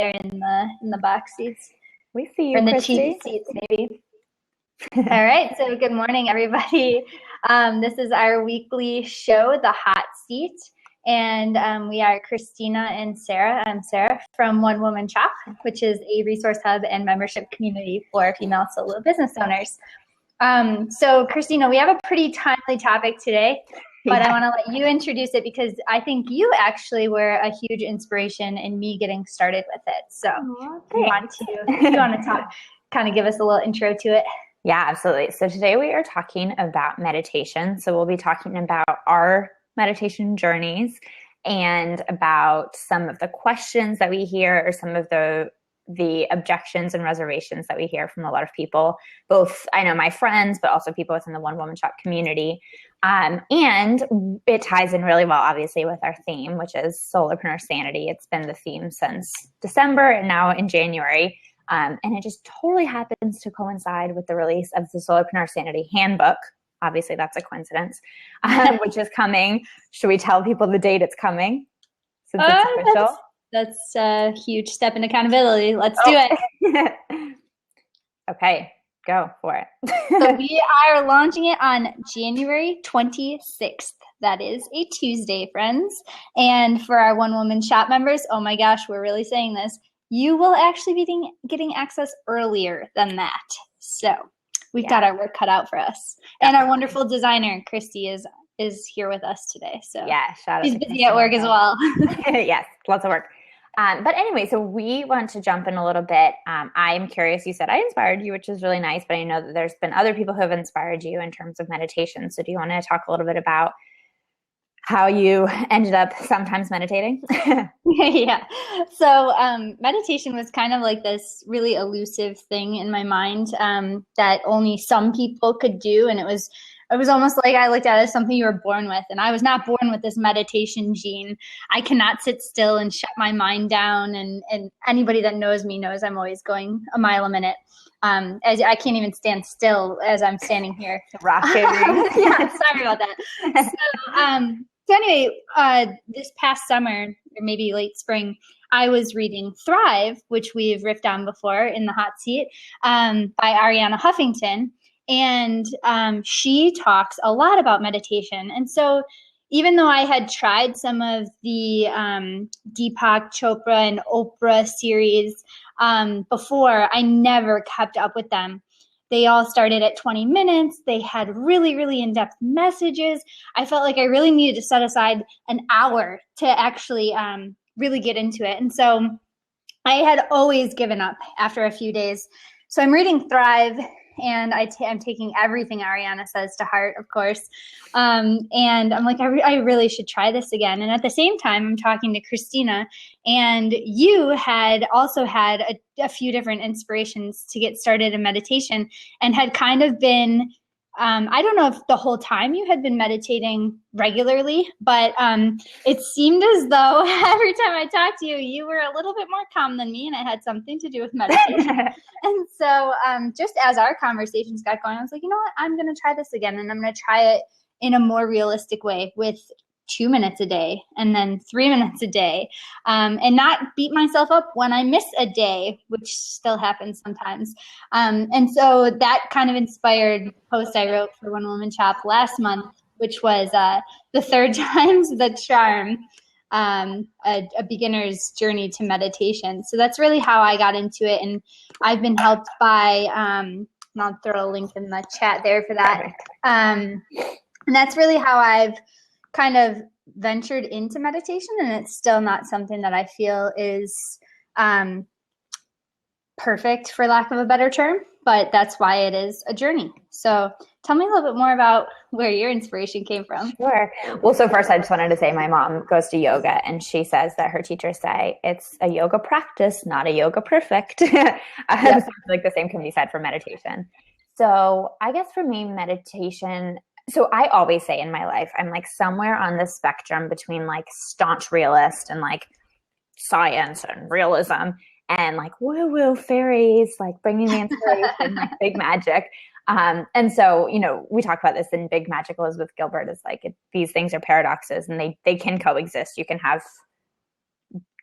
there in the box seats. We see you, or in the Christy. cheap seats, maybe. All right, so good morning, everybody. This is our weekly show, The Hot Seat, and we are Cristina and Sara. I'm Sara from One Woman Shop, which is a resource hub and membership community for female solo business owners. So, Cristina, we have a pretty timely topic today, but I want to let you introduce it because I think you actually were a huge inspiration in me getting started with it. So, if you want to talk, kind of give us a little intro to it. Yeah, absolutely. So today we are talking about meditation. So we'll be talking about our meditation journeys and about some of the questions that we hear or some of the objections and reservations that we hear from a lot of people, both I know my friends, but also people within the One Woman Shop community. And it ties in really well, obviously, with our theme, which is solopreneur sanity. It's been the theme since December and now in January. And it just totally happens to coincide with the release of the Solopreneur Sanity Handbook. Obviously, that's a coincidence, which is coming. Should we tell people the date it's coming since it's official? That's a huge step in accountability. Let's do it. Okay, go for it. So we are launching it on January 26th. That is a Tuesday, friends. And for our One Woman Shop members, oh my gosh, we're really saying this. You will actually be getting access earlier than that. So we've got our work cut out for us. And our wonderful designer, Christy, is here with us today. So yeah, shout out. She's busy at work as well. Yes, lots of work. But anyway, so we want to jump in a little bit. I'm curious, you said I inspired you, which is really nice, but I know that there's been other people who have inspired you in terms of meditation. So do you want to talk a little bit about how you ended up sometimes meditating? Yeah. So meditation was kind of like this really elusive thing in my mind that only some people could do. And it was almost like I looked at it as something you were born with. And I was not born with this meditation gene. I cannot sit still and shut my mind down. And anybody that knows me knows I'm always going a mile a minute. As I can't even stand still as I'm standing here. Rocking. Yeah, sorry about that. So anyway, this past summer, or maybe late spring, I was reading Thrive, which we've riffed on before in the hot seat, by Arianna Huffington. And she talks a lot about meditation. And so even though I had tried some of the Deepak Chopra and Oprah series before, I never kept up with them. They all started at 20 minutes. They had really, really in-depth messages. I felt like I really needed to set aside an hour to actually really get into it. And so I had always given up after a few days. So I'm reading Thrive, and I'm taking everything Arianna says to heart, of course. And I'm like, I really should try this again. And at the same time, I'm talking to Cristina, and you had also had a few different inspirations to get started in meditation and had kind of been, I don't know if the whole time you had been meditating regularly, but it seemed as though every time I talked to you, you were a little bit more calm than me, and it had something to do with meditation. And so just as our conversations got going, I was like, you know what, I'm going to try this again, and I'm going to try it in a more realistic way with 2 minutes a day and then 3 minutes a day, and not beat myself up when I miss a day, which still happens sometimes. And so that kind of inspired the post I wrote for One Woman Shop last month, which was the third time's the charm, a beginner's journey to meditation. So that's really how I got into it. And I've been helped by, and I'll throw a link in the chat there for that. And that's really how I've kind of ventured into meditation, and it's still not something that I feel is perfect, for lack of a better term, but that's why it is a journey. So tell me a little bit more about where your inspiration came from. Sure. Well, so first I just wanted to say my mom goes to yoga, and she says that her teachers say it's a yoga practice, not a yoga perfect. Yep. Like the same can be said for meditation. So I guess for me, meditation, so I always say in my life, I'm like somewhere on the spectrum between like staunch realist and like science and realism and like woo-woo fairies, like bringing the inspiration, like big magic. And so, you know, we talk about this in Big Magic. Elizabeth Gilbert is like, these things are paradoxes and they can coexist. You can have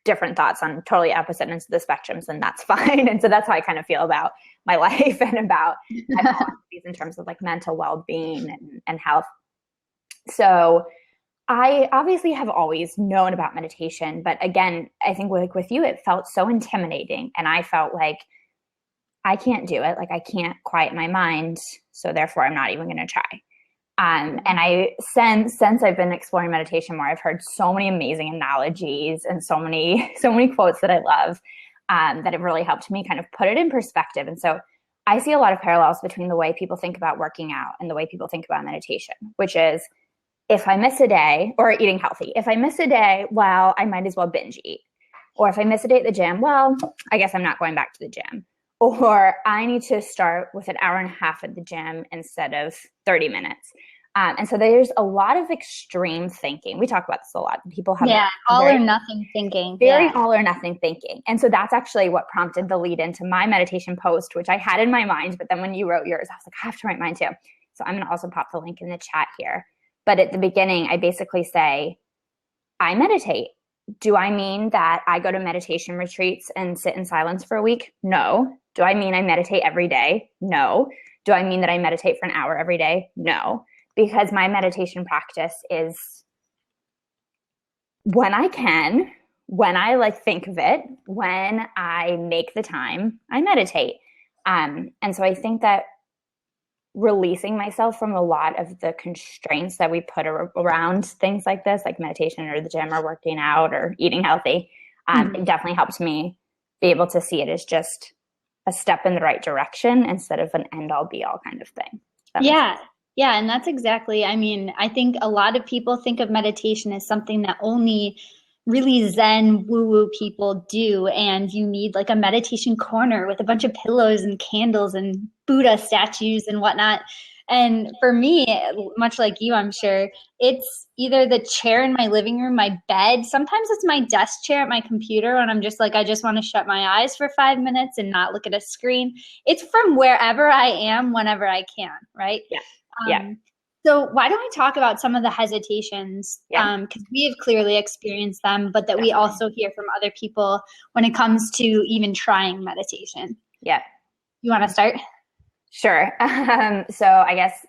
different thoughts on totally opposite ends of the spectrums, then that's fine. And so that's how I kind of feel about my life and about my philosophies in terms of like mental well-being and health. So I obviously have always known about meditation, but again, I think like with you, it felt so intimidating, and I felt like I can't do it. Like I can't quiet my mind, so therefore I'm not even going to try. And I since I've been exploring meditation more, I've heard so many amazing analogies and so many quotes that I love, that have really helped me kind of put it in perspective. And so I see a lot of parallels between the way people think about working out and the way people think about meditation, which is, if I miss a day, or eating healthy, if I miss a day, well, I might as well binge eat. Or if I miss a day at the gym, well, I guess I'm not going back to the gym. Or I need to start with an hour and a half at the gym instead of 30 minutes. And so there's a lot of extreme thinking. We talk about this a lot. People have all or nothing thinking. Very all or nothing thinking. And so that's actually what prompted the lead into my meditation post, which I had in my mind. But then when you wrote yours, I was like, I have to write mine too. So I'm going to also pop the link in the chat here. But at the beginning, I basically say, I meditate. Do I mean that I go to meditation retreats and sit in silence for a week? No. Do I mean I meditate every day? No. Do I mean that I meditate for an hour every day? No. Because my meditation practice is when I can, when I like think of it, when I make the time, I meditate. And so I think that releasing myself from a lot of the constraints that we put around things like this, like meditation or the gym or working out or eating healthy, it definitely helped me be able to see it as just a step in the right direction instead of an end all be all kind of thing. Yeah, and that's exactly, I mean, I think a lot of people think of meditation as something that only really Zen woo-woo people do, and you need like a meditation corner with a bunch of pillows and candles and Buddha statues and whatnot. And for me, much like you, I'm sure, it's either the chair in my living room, my bed. Sometimes it's my desk chair at my computer when I'm just like, I just want to shut my eyes for 5 minutes and not look at a screen. It's from wherever I am, whenever I can, right? Yeah. So why don't we talk about some of the hesitations? Because we have clearly experienced them, but that we also hear from other people when it comes to even trying meditation. Yeah. You want to start? Sure. So I guess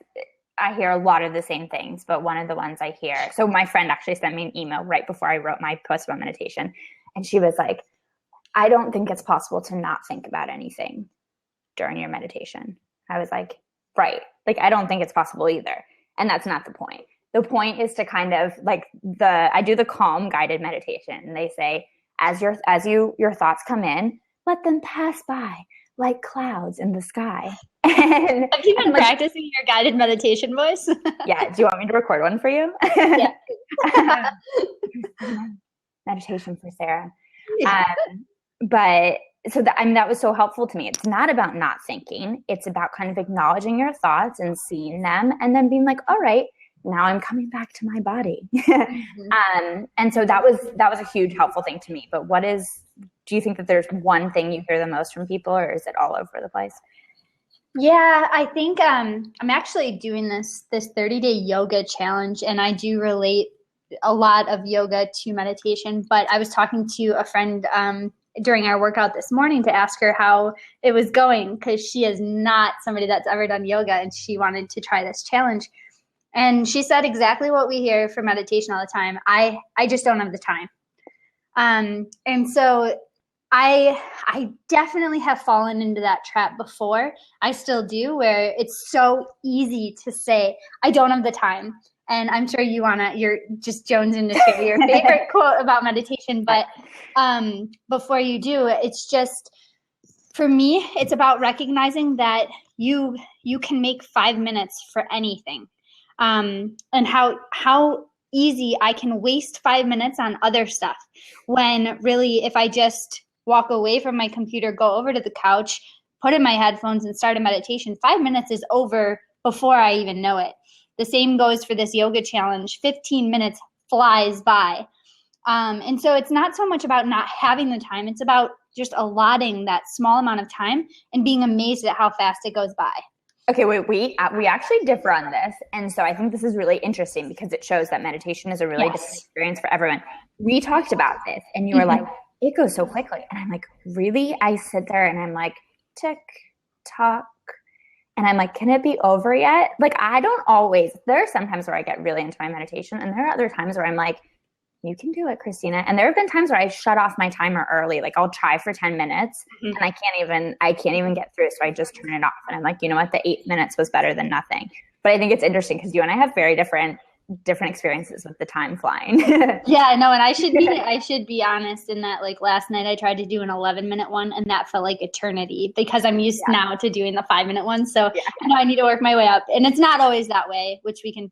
I hear a lot of the same things, but one of the ones I hear, so my friend actually sent me an email right before I wrote my post about meditation. And she was like, I don't think it's possible to not think about anything during your meditation. I was like, right. Like, I don't think it's possible either. And that's not the point. The point is to kind of like I do the calm guided meditation, and they say, as your thoughts come in, let them pass by like clouds in the sky. And have you been practicing your guided meditation voice? Yeah. Do you want me to record one for you? Yeah. Meditation for Sarah. But so that was so helpful to me. It's not about not thinking. It's about kind of acknowledging your thoughts and seeing them, and then being like, all right, now I'm coming back to my body. And so that was a huge helpful thing to me. But do you think that there's one thing you hear the most from people, or is it all over the place? Yeah, I think I'm actually doing this 30-day yoga challenge, and I do relate a lot of yoga to meditation. But I was talking to a friend during our workout this morning to ask her how it was going, because she is not somebody that's ever done yoga, and she wanted to try this challenge. And she said exactly what we hear for meditation all the time. I just don't have the time. And so I definitely have fallen into that trap before. I still do, where it's so easy to say, I don't have the time. And I'm sure you're just jonesing to share your favorite quote about meditation. But before you do, it's just, for me, it's about recognizing that you can make 5 minutes for anything. And how easy I can waste 5 minutes on other stuff, when really, if I just walk away from my computer, go over to the couch, put in my headphones and start a meditation, 5 minutes is over before I even know it. The same goes for this yoga challenge. 15 minutes flies by. And so it's not so much about not having the time. It's about just allotting that small amount of time and being amazed at how fast it goes by. Okay, wait, we actually differ on this. And so I think this is really interesting because it shows that meditation is a really different experience for everyone. We talked about this and you were like, it goes so quickly. And I'm like, really? I sit there and I'm like, tick tock. And I'm like, can it be over yet? Like, I don't always, there are some times where I get really into my meditation, and there are other times where I'm like, you can do it, Christina. And there have been times where I shut off my timer early. Like, I'll try for 10 minutes and I can't even get through. So I just turn it off. And I'm like, you know what? The 8 minutes was better than nothing. But I think it's interesting because you and I have very different experiences with the time flying. Yeah, I know. And I should be honest in that, like, last night I tried to do an 11-minute one, and that felt like eternity because I'm used now to doing the 5-minute one. So I know I need to work my way up, and it's not always that way, which we can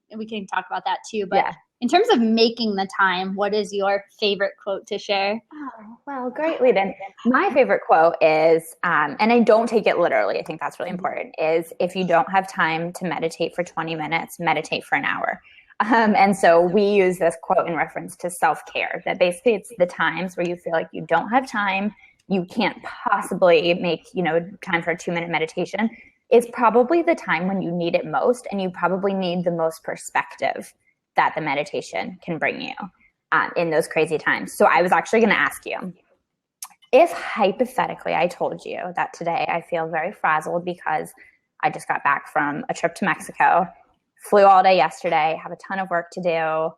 talk about that too. But in terms of making the time, what is your favorite quote to share? Oh, well, great lead in. My favorite quote is, and I don't take it literally, I think that's really important, is if you don't have time to meditate for 20 minutes, meditate for an hour. And so we use this quote in reference to self-care, that basically it's the times where you feel like you don't have time, you can't possibly make, time for a 2-minute meditation. It's probably the time when you need it most, and you probably need the most perspective that the meditation can bring you in those crazy times. So I was actually going to ask you, if hypothetically I told you that today I feel very frazzled because I just got back from a trip to Mexico, flew all day yesterday, have a ton of work to do,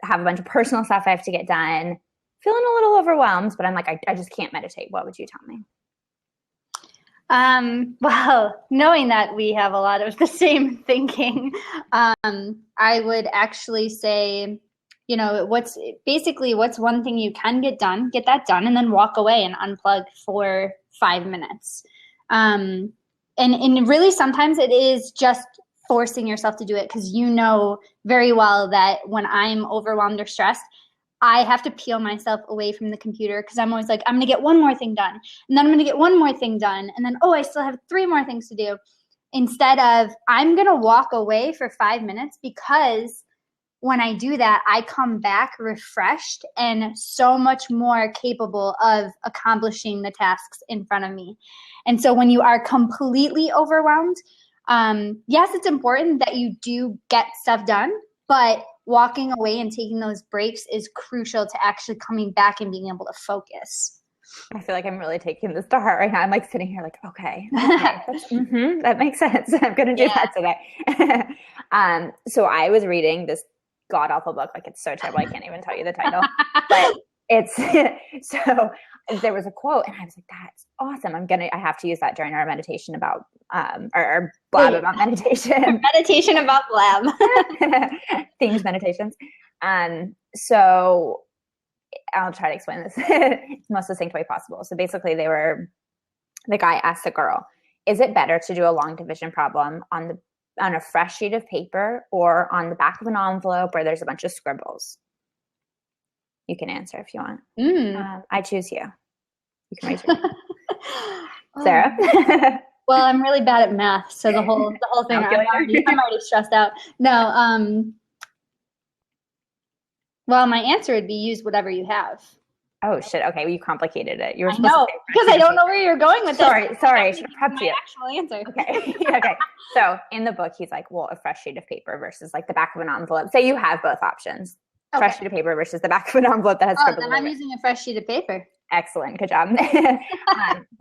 have a bunch of personal stuff I have to get done, feeling a little overwhelmed, but I'm like, I just can't meditate. What would you tell me? Well, knowing that we have a lot of the same thinking, I would actually say, what's one thing you can get that done, and then walk away and unplug for 5 minutes. And really sometimes it is just forcing yourself to do it, because you know very well that when I'm overwhelmed or stressed, I have to peel myself away from the computer, because I'm always like, I'm going to get one more thing done, and then I'm going to get one more thing done, and then, I still have 3 more things to do, instead of I'm going to walk away for 5 minutes, because when I do that, I come back refreshed and so much more capable of accomplishing the tasks in front of me. And so when you are completely overwhelmed, yes, it's important that you do get stuff done, but walking away and taking those breaks is crucial to actually coming back and being able to focus. I feel like I'm really taking this to heart right now. I'm like sitting here like, okay, that makes sense. I'm going to do that today. So I was reading this god awful book. Like, it's so terrible. I can't even tell you the title, but it's, so there was a quote and I was like, that's awesome. I have to use that during our meditation about, or blab about meditation. Meditation about blab. Themes, meditations. So I'll try to explain this most succinct way possible. So basically the guy asked the girl, is it better to do a long division problem on a fresh sheet of paper or on the back of an envelope where there's a bunch of scribbles? You can answer if you want. I choose you. You can raise your hand. Sarah? Well, I'm really bad at math, so the whole thing, I'm already stressed out. No, well, my answer would be use whatever you have. Oh, shit. Okay, well, you complicated it. You were supposed to say because I don't know where you're going with this. Sorry. I should have prepped you. Actual answer. Okay. Okay. So in the book, he's like, well, a fresh sheet of paper versus like the back of an envelope. Say you have both options. Okay. Fresh sheet of paper versus the back of an envelope that has scribbles. Then I'm using a fresh sheet of paper. Excellent. Good job.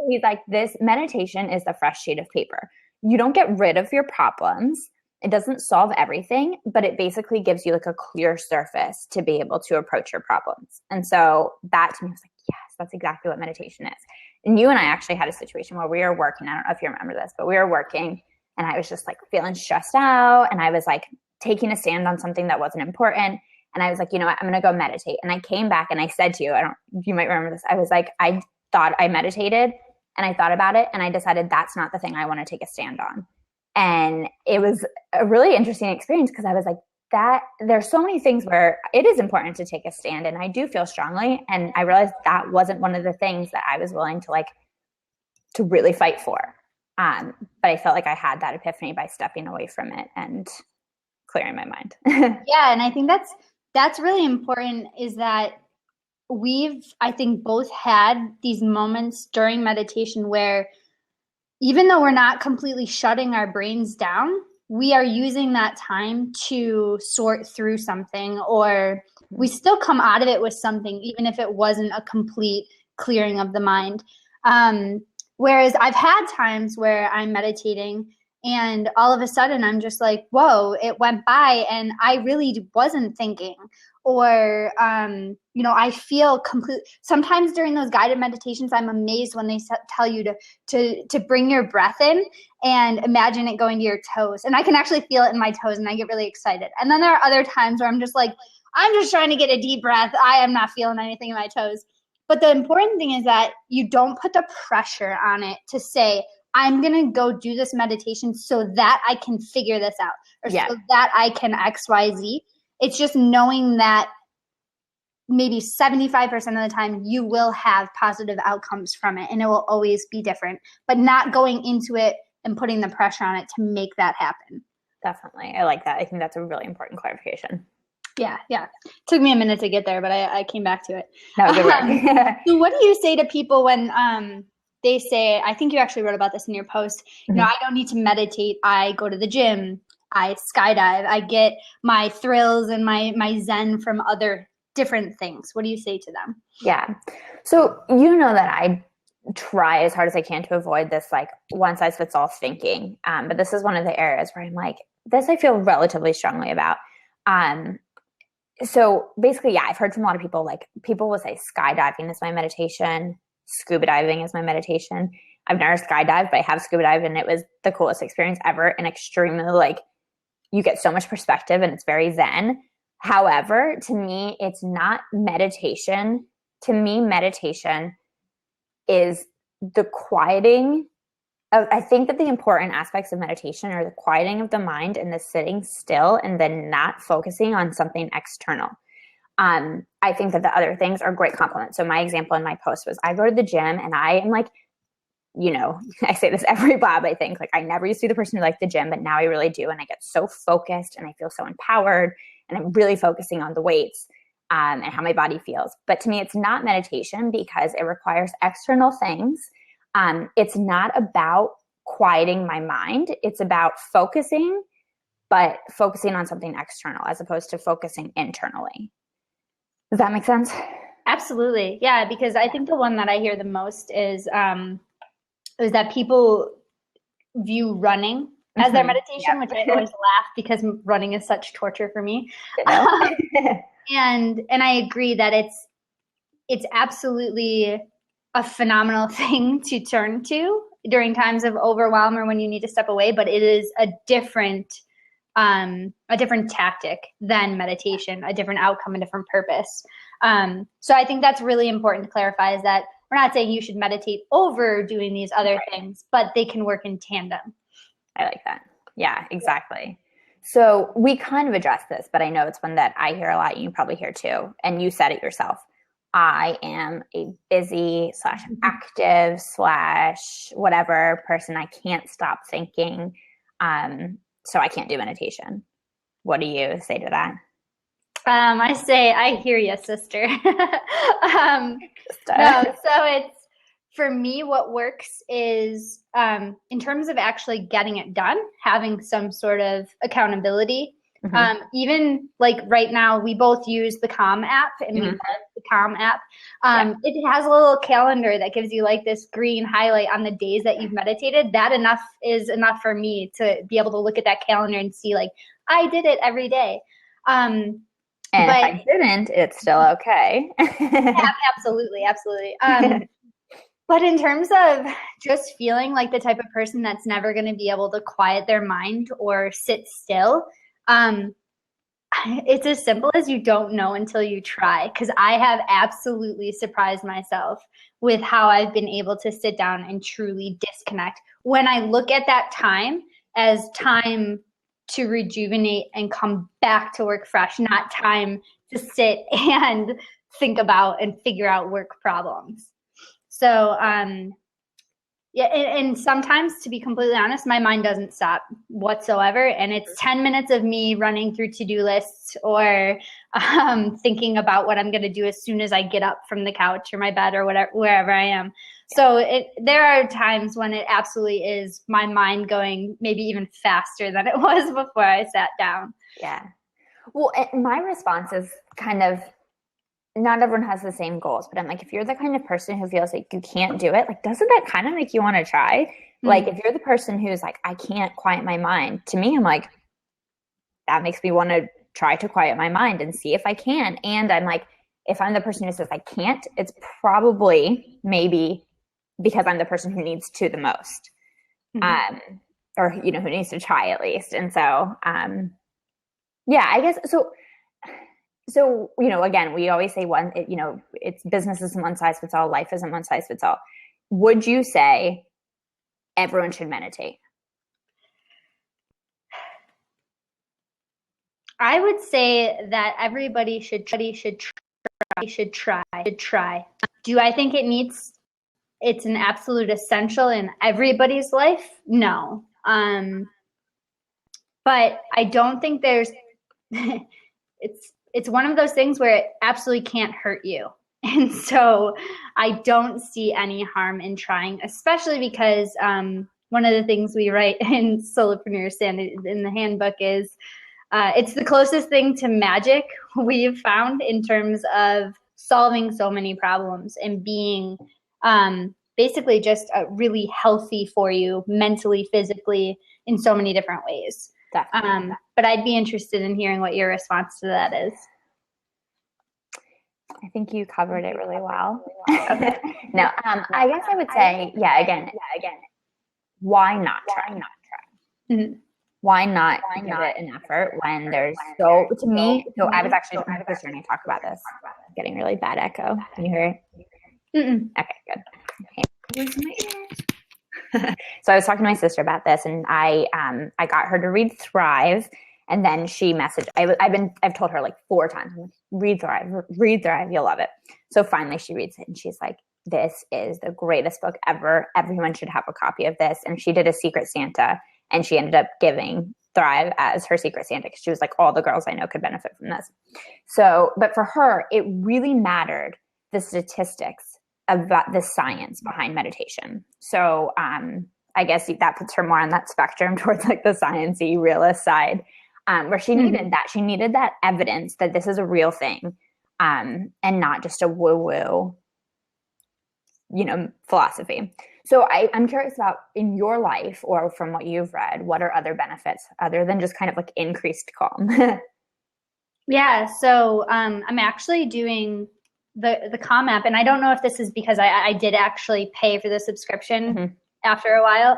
He's like, this meditation is the fresh sheet of paper. You don't get rid of your problems. It doesn't solve everything, but it basically gives you like a clear surface to be able to approach your problems. And so that to me was like, yes, that's exactly what meditation is. And you and I actually had a situation where we were working. I don't know if you remember this, but we were working and I was just like feeling stressed out. And I was like taking a stand on something that wasn't important. And I was like, you know what, I'm going to go meditate. And I came back and I said to you, you might remember this. I was like, I thought I meditated and I thought about it and I decided that's not the thing I want to take a stand on. And it was a really interesting experience because I was like, there's so many things where it is important to take a stand and I do feel strongly. And I realized that wasn't one of the things that I was willing to really fight for. But I felt like I had that epiphany by stepping away from it and clearing my mind. Yeah. And I think that's really important, is that I think both had these moments during meditation where even though we're not completely shutting our brains down, we are using that time to sort through something, or we still come out of it with something, even if it wasn't a complete clearing of the mind. Whereas I've had times where I'm meditating and all of a sudden I'm just like, whoa, it went by and I really wasn't thinking. Or, I feel sometimes during those guided meditations, I'm amazed when they tell you to bring your breath in and imagine it going to your toes. And I can actually feel it in my toes and I get really excited. And then there are other times where I'm just like, I'm just trying to get a deep breath. I am not feeling anything in my toes. But the important thing is that you don't put the pressure on it to say, I'm going to go do this meditation so that I can figure this out or so that I can X, Y, Z. It's just knowing that maybe 75% of the time you will have positive outcomes from it and it will always be different, but not going into it and putting the pressure on it to make that happen. Definitely. I like that. I think that's a really important clarification. Yeah. Took me a minute to get there, but I came back to it. No, good work. So what do you say to people when they say, I think you actually wrote about this in your post, I don't need to meditate. I go to the gym. I skydive. I get my thrills and my zen from other different things. What do you say to them? Yeah. So you know that I try as hard as I can to avoid this like one size fits all thinking. But this is one of the areas where I'm like, this I feel relatively strongly about. So basically, I've heard from a lot of people, like people will say skydiving is my meditation, scuba diving is my meditation. I've never skydived, but I have scuba dived and it was the coolest experience ever and extremely like, you get so much perspective and it's very zen. However, to me, it's not meditation. To me, meditation is the quieting of, I think that the important aspects of meditation are the quieting of the mind and the sitting still and then not focusing on something external. I think that the other things are great complements. So my example in my post was I go to the gym and I am like, I say this every Bob, I think, like I never used to be the person who liked the gym, but now I really do. And I get so focused and I feel so empowered and I'm really focusing on the weights and how my body feels. But to me, it's not meditation because it requires external things. It's not about quieting my mind. It's about focusing, but focusing on something external as opposed to focusing internally. Does that make sense? Absolutely. Yeah, because I think the one that I hear the most is that people view running as their meditation, which I always laugh because running is such torture for me. And I agree that it's absolutely a phenomenal thing to turn to during times of overwhelm or when you need to step away, but it is a different tactic than meditation, a different outcome, a different purpose. So I think that's really important to clarify is that we're not saying you should meditate over doing these other things, but they can work in tandem. I like that. Yeah, exactly. So we kind of addressed this, but I know it's one that I hear a lot. You probably hear too. And you said it yourself. I am a busy /active /whatever person. I can't stop thinking. So I can't do meditation. What do you say to that? I say, I hear you, sister. No, so it's, for me, what works is in terms of actually getting it done, having some sort of accountability. Even like right now, we both use the Calm app and we love the Calm app. It has a little calendar that gives you like this green highlight on the days that you've meditated. That is enough for me to be able to look at that calendar and see like, I did it every day. And if I didn't, it's still okay. Yeah, absolutely. But in terms of just feeling like the type of person that's never going to be able to quiet their mind or sit still, it's as simple as you don't know until you try. Because I have absolutely surprised myself with how I've been able to sit down and truly disconnect. When I look at that time as time to rejuvenate and come back to work fresh, not time to sit and think about and figure out work problems. So, yeah, and sometimes, to be completely honest, my mind doesn't stop whatsoever. And it's 10 minutes of me running through to-do lists or thinking about what I'm going to do as soon as I get up from the couch or my bed or whatever, wherever I am. So there are times when it absolutely is my mind going maybe even faster than it was before I sat down. Yeah. Well, my response is kind of not everyone has the same goals, but I'm like, if you're the kind of person who feels like you can't do it, like, doesn't that kind of make you want to try? Mm-hmm. Like, if you're the person who's like, I can't quiet my mind, to me, I'm like, that makes me want to try to quiet my mind and see if I can. And I'm like, if I'm the person who says I can't, it's probably maybe because I'm the person who needs to the most. Mm-hmm. Or, who needs to try at least. And so, yeah, I guess, so, again, we always say it's business isn't one size fits all, life isn't one size fits all. Would you say everyone should meditate? I would say that everybody should try. Do I think it's an absolute essential in everybody's life? No. But I don't think there's it's one of those things where it absolutely can't hurt you. And so I don't see any harm in trying, especially because one of the things we write in Solopreneur Standard in the handbook is it's the closest thing to magic we've found in terms of solving so many problems and being basically just really healthy for you mentally, physically, in so many different ways. But I'd be interested in hearing what your response to that is. I think you covered it really well. Okay. No, I guess I would say, again, why not try? Mm-hmm. Why not give it an effort when there's I was actually talking to Cristina and talk about this. I'm getting really bad echo. Can you hear it? Mm-mm. Okay, good. So I was talking to my sister about this, and I got her to read Thrive, and then she messaged. I've told her like 4 times, read Thrive, you'll love it. So finally she reads it, and she's like, this is the greatest book ever. Everyone should have a copy of this. And she did a Secret Santa, and she ended up giving Thrive as her Secret Santa because she was like, all the girls I know could benefit from this. So, but for her, it really mattered the statistics about the science behind meditation. So I guess that puts her more on that spectrum towards like the sciencey realist side, where she needed that. She needed that evidence that this is a real thing, and not just a woo-woo, philosophy. So I'm curious about, in your life or from what you've read, what are other benefits other than just kind of like increased calm? Yeah. So I'm actually doing the Calm app, and I don't know if this is because I did actually pay for the subscription after a while,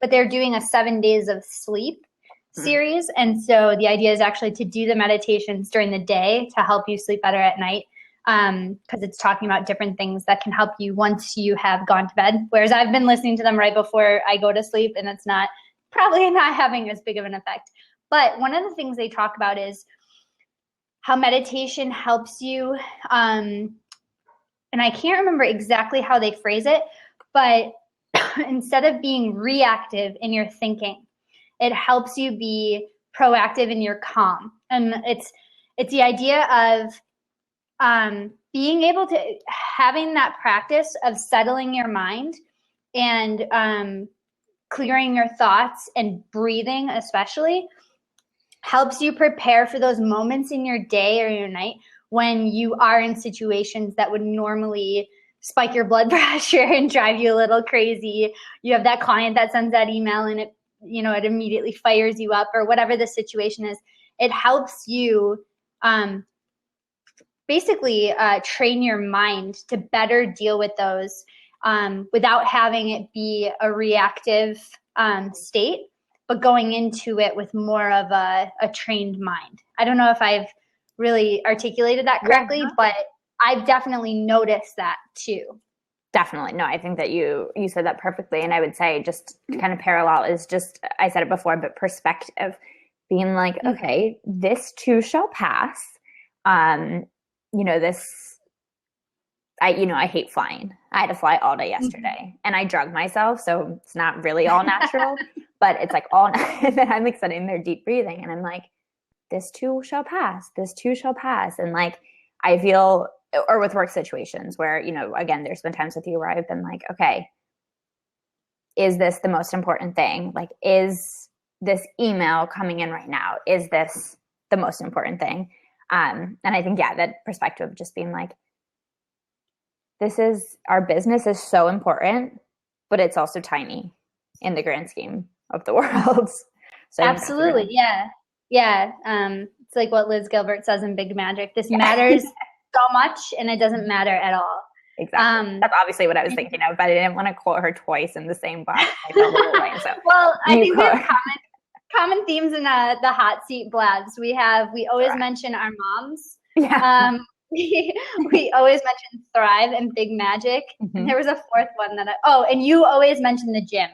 but they're doing a 7 days of sleep series. And so the idea is actually to do the meditations during the day to help you sleep better at night. Because it's talking about different things that can help you once you have gone to bed. Whereas I've been listening to them right before I go to sleep, and it's probably not having as big of an effect. But one of the things they talk about is how meditation helps you, and I can't remember exactly how they phrase it, but instead of being reactive in your thinking, it helps you be proactive in your calm. And it's the idea of being able to having that practice of settling your mind and clearing your thoughts and breathing especially helps you prepare for those moments in your day or your night when you are in situations that would normally spike your blood pressure and drive you a little crazy. You have that client that sends that email and it immediately fires you up, or whatever the situation is. It helps you basically train your mind to better deal with those without having it be a reactive state, but going into it with more of a trained mind. I don't know if I've really articulated that correctly, but I've definitely noticed that too. Definitely. No, I think that you said that perfectly. And I would say just kind of parallel is just, I said it before, but perspective, being like, okay, this too shall pass. I hate flying. I had to fly all day yesterday and I drug myself. So it's not really all natural, but it's like all, and then I'm like sitting there deep breathing and I'm like, this too shall pass. This too shall pass. And like, I feel, or with work situations where, again, there's been times with you where I've been like, okay, is this the most important thing? Like, is this email coming in right now? Is this the most important thing? And I think, yeah, that perspective of just being like, our business is so important, but it's also tiny in the grand scheme of the world. So Absolutely. Yeah. Yeah. It's like what Liz Gilbert says in Big Magic. This matters so much and it doesn't matter at all. Exactly. That's obviously what I was thinking of, but I didn't want to quote her twice in the same box. Well, I think we have common themes in the hot seat blabs. We always mention our moms. Yeah. We always mention Thrive and Big Magic. Mm-hmm. And there was a fourth one and you always mention the gym.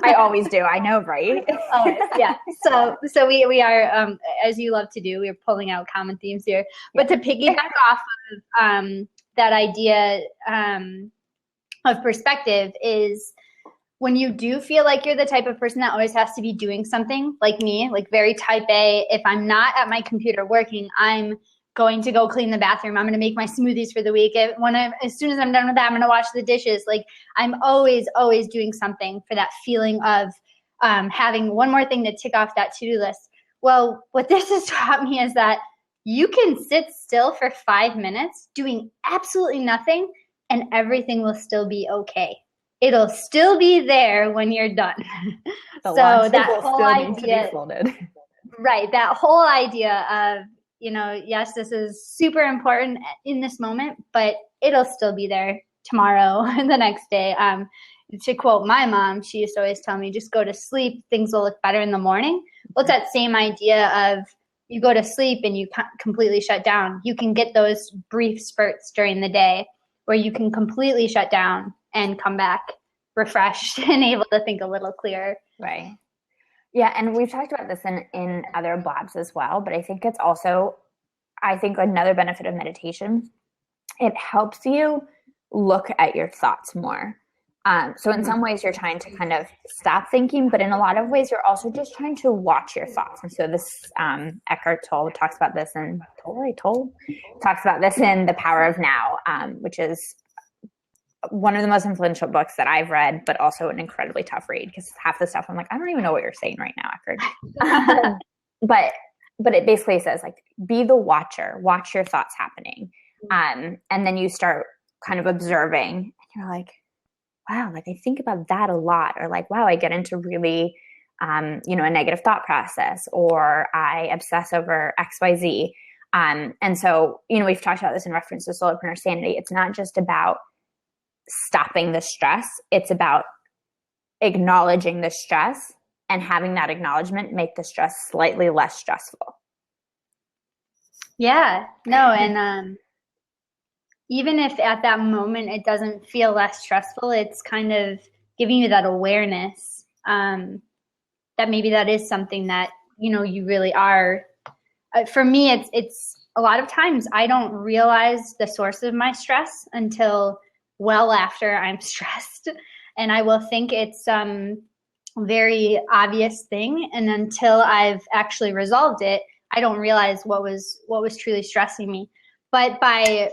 I always do. I know, right? Always, yeah. So we are, as you love to do, we are pulling out common themes here. But to piggyback off of that idea of perspective is when you do feel like you're the type of person that always has to be doing something, like me, like very type A. If I'm not at my computer working, I'm going to go clean the bathroom. I'm going to make my smoothies for the week. As soon as I'm done with that, I'm going to wash the dishes. Like I'm always doing something for that feeling of having one more thing to tick off that to-do list. Well, what this has taught me is that you can sit still for 5 minutes doing absolutely nothing and everything will still be okay. It'll still be there when you're done. So that whole idea, right? That whole idea of, yes, this is super important in this moment, but it'll still be there tomorrow and the next day. To quote my mom, she used to always tell me, just go to sleep. Things will look better in the morning. Well, it's that same idea of you go to sleep and you completely shut down. You can get those brief spurts during the day where you can completely shut down and come back refreshed and able to think a little clearer. Right. Yeah, and we've talked about this in other blabs as well, but I think it's also, another benefit of meditation. It helps you look at your thoughts more. So in some ways you're trying to kind of stop thinking, but in a lot of ways you're also just trying to watch your thoughts. And so this Eckhart Tolle talks about this in talks about this in The Power of Now, which is one of the most influential books that I've read, but also an incredibly tough read because half the stuff I'm like, I don't even know what you're saying right now, Eckhart. But it basically says like, be the watcher, watch your thoughts happening. And then you start kind of observing and you're like, wow, like I think about that a lot, or like, wow, I get into really, a negative thought process, or I obsess over X, Y, Z. And so, we've talked about this in reference to solopreneur sanity. It's not just about stopping the stress. It's about acknowledging the stress and having that acknowledgement make the stress slightly less stressful. Yeah, no. And, even if at that moment it doesn't feel less stressful, it's kind of giving you that awareness that maybe that is something that, you really are. For me, it's a lot of times I don't realize the source of my stress until well after I'm stressed. And I will think it's some very obvious thing. And until I've actually resolved it, I don't realize what was truly stressing me. But by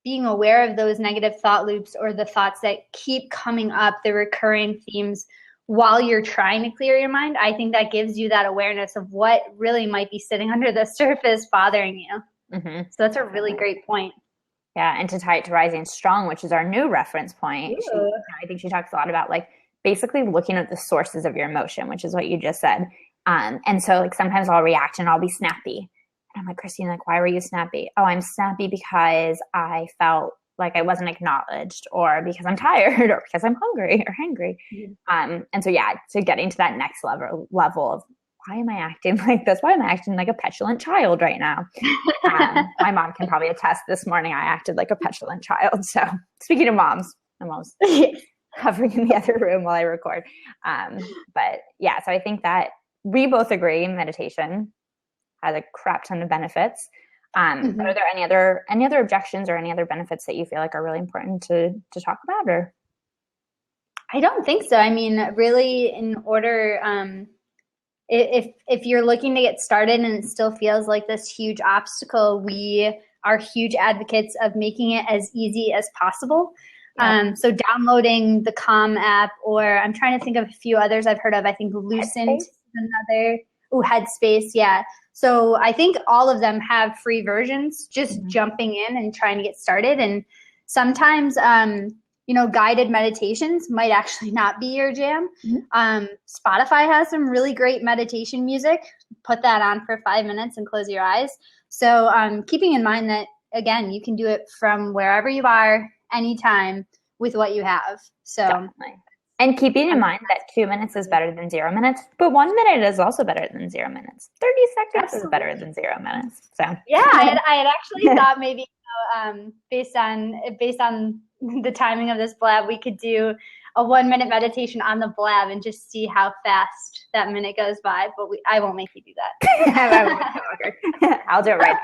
being aware of those negative thought loops or the thoughts that keep coming up, the recurring themes while you're trying to clear your mind, I think that gives you that awareness of what really might be sitting under the surface bothering you. Mm-hmm. So that's a really great point. Yeah, and to tie it to Rising Strong, which is our new reference point, I think she talks a lot about like basically looking at the sources of your emotion, which is what you just said. And so like sometimes I'll react and I'll be snappy. And I'm like, Christine, like, why were you snappy? Oh, I'm snappy because I felt like I wasn't acknowledged, or because I'm tired, or because I'm hungry or hangry. Mm-hmm. And so, yeah, to getting to that next level of why am I acting like this? Why am I acting like a petulant child right now? My mom can probably attest this morning I acted like a petulant child. So speaking of moms, I'm almost hovering in the other room while I record. But yeah, so I think that we both agree meditation has a crap ton of benefits. Mm-hmm. But are there any other objections or any other benefits that you feel like are really important to talk about? Or I don't think so. I mean, really, in order, if you're looking to get started and it still feels like this huge obstacle, we are huge advocates of making it as easy as possible. Yeah. So downloading the Calm app, or I'm trying to think of a few others I've heard of. I think Lucent is another. Headspace, yeah. So I think all of them have free versions, just jumping in and trying to get started. And sometimes, guided meditations might actually not be your jam. Spotify has some really great meditation music. Put that on for 5 minutes and close your eyes. So keeping in mind that, again, you can do it from wherever you are, anytime, with what you have. So definitely. And keeping in mind that 2 minutes is better than 0 minutes, but 1 minute is also better than 0 minutes. 30 seconds is better than 0 minutes. So yeah, I had actually thought maybe based on the timing of this blab, we could do a 1 minute meditation on the blab and just see how fast that minute goes by. But I won't make you do that. I'll do it right.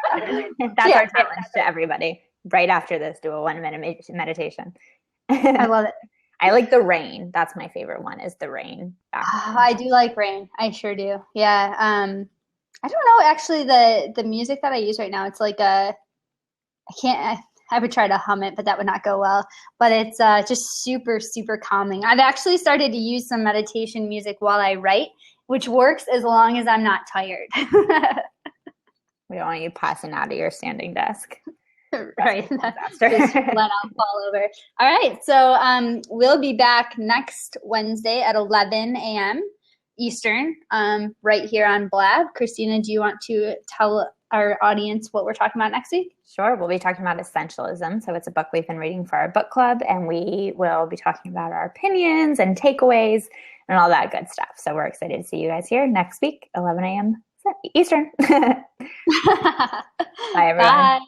That's our challenge to everybody. Right after this, do a 1 minute meditation. I love it. I like the rain. That's my favorite one, is the rain. I do like rain. I sure do. Yeah. I don't know, actually, the music that I use right now, it's like I would try to hum it, but that would not go well. But it's just super, super calming. I've actually started to use some meditation music while I write, which works as long as I'm not tired. We don't want you passing out of your standing desk. Right. Just let out, fall over. All right. So we'll be back next Wednesday at 11 a.m. Eastern, right here on Blab. Cristina, do you want to tell our audience what we're talking about next week? Sure. We'll be talking about essentialism. So it's a book we've been reading for our book club, and we will be talking about our opinions and takeaways and all that good stuff. So we're excited to see you guys here next week, 11 a.m. Eastern. Bye, everyone. Bye.